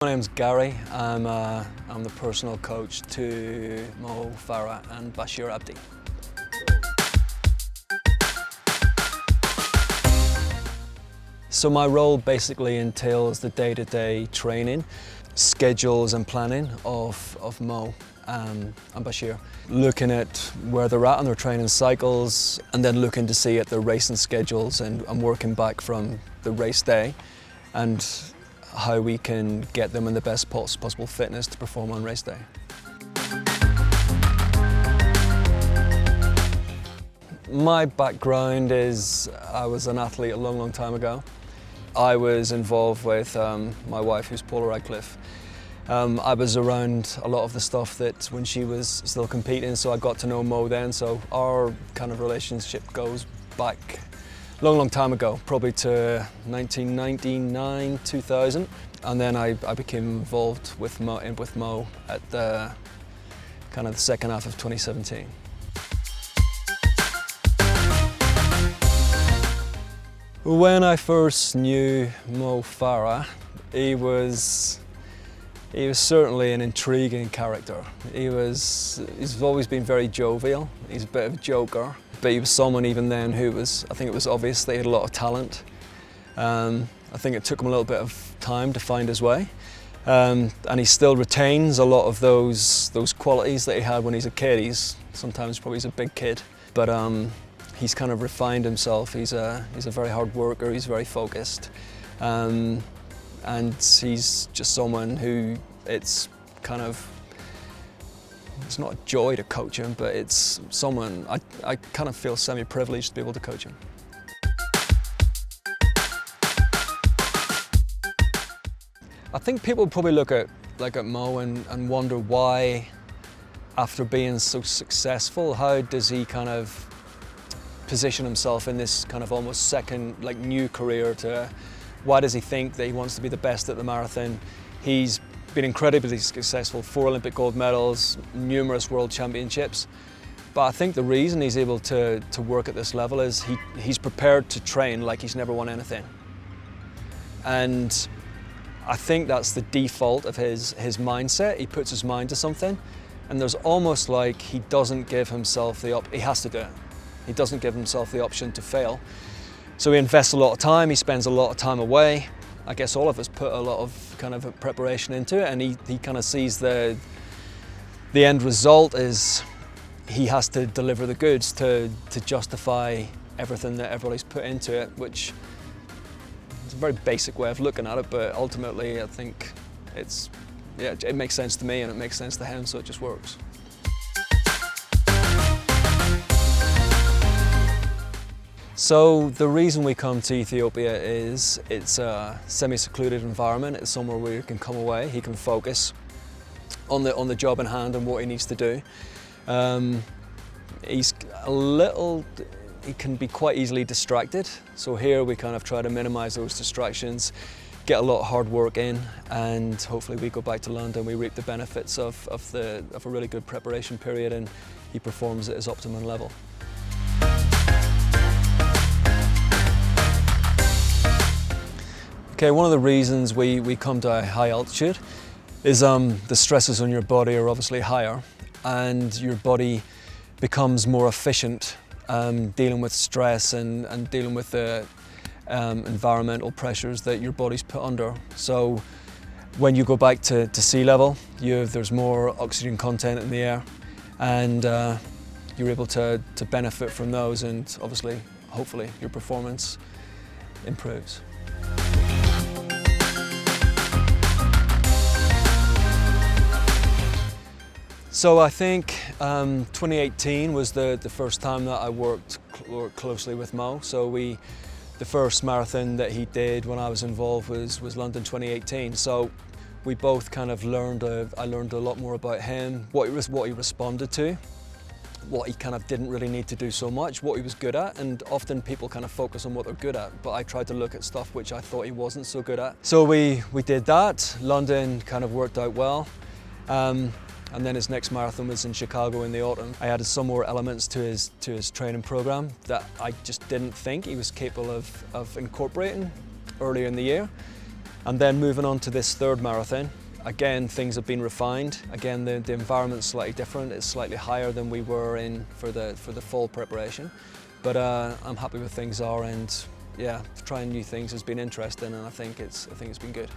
My name's Gary. I'm the personal coach to Mo Farah and Bashir Abdi. So my role basically entails the day-to-day training, schedules and planning of Mo and Bashir. Looking at where they're at on their training cycles and then looking to see at their racing schedules and working back from the race day and how we can get them in the best possible fitness to perform on race day. My background is I was an athlete a long time ago. I was involved with my wife, who's Paula Radcliffe. I was around a lot of the stuff that when she was still competing, so I got to know Mo then, so our kind of relationship goes back long time ago, probably to 1999, 2000, and then I became involved with Mo at the kind of the second half of 2017. When I first knew Mo Farah, he was certainly an intriguing character. He's always been very jovial. He's a bit of a joker. But he was someone even then who I think it was obvious that he had a lot of talent. I think it took him a little bit of time to find his way. And he still retains a lot of those qualities that he had when he's a kid. Sometimes probably he's a big kid, but he's kind of refined himself. He's a very hard worker, he's very focused. And he's just someone who it's not a joy to coach him, but it's someone I kind of feel semi-privileged to be able to coach him. I think people probably look at Mo and wonder why, after being so successful, how does he kind of position himself in this kind of almost second, new career why does he think that he wants to be the best at the marathon? He's been incredibly successful, 4 Olympic gold medals, numerous world championships. But I think the reason he's able to work at this level is he's prepared to train like he's never won anything. And I think that's the default of his mindset. He puts his mind to something, and there's almost like he doesn't give himself he has to do it. He doesn't give himself the option to fail. So he invests a lot of time, he spends a lot of time away. I guess all of us put a lot of kind of preparation into it, and he kind of sees the end result is he has to deliver the goods to justify everything that everybody's put into it, which is a very basic way of looking at it, but ultimately I think it makes sense to me and it makes sense to him, so it just works. So the reason we come to Ethiopia is it's a semi-secluded environment. It's somewhere where he can come away, he can focus on the job in hand and what he needs to do. He can be quite easily distracted. So here we kind of try to minimize those distractions, get a lot of hard work in, and hopefully we go back to London, we reap the benefits of a really good preparation period, and he performs at his optimum level. Okay, one of the reasons we come to a high altitude is the stresses on your body are obviously higher, and your body becomes more efficient dealing with stress and dealing with the environmental pressures that your body's put under. So when you go back to sea level, there's more oxygen content in the air, and you're able to benefit from those, and obviously, hopefully, your performance improves. So I think 2018 was the first time that I worked closely with Mo. So the first marathon that he did when I was involved was London 2018. So we both kind of I learned a lot more about him, what he responded to, what he kind of didn't really need to do so much, what he was good at, and often people kind of focus on what they're good at, but I tried to look at stuff which I thought he wasn't so good at. So we did that. London kind of worked out well. And then his next marathon was in Chicago in the autumn. I added some more elements to his training program that I just didn't think he was capable of incorporating earlier in the year. And then moving on to this third marathon, again, things have been refined. Again, the environment's slightly different. It's slightly higher than we were in for the full preparation. But I'm happy with things our end. Yeah, trying new things has been interesting, and I think it's been good.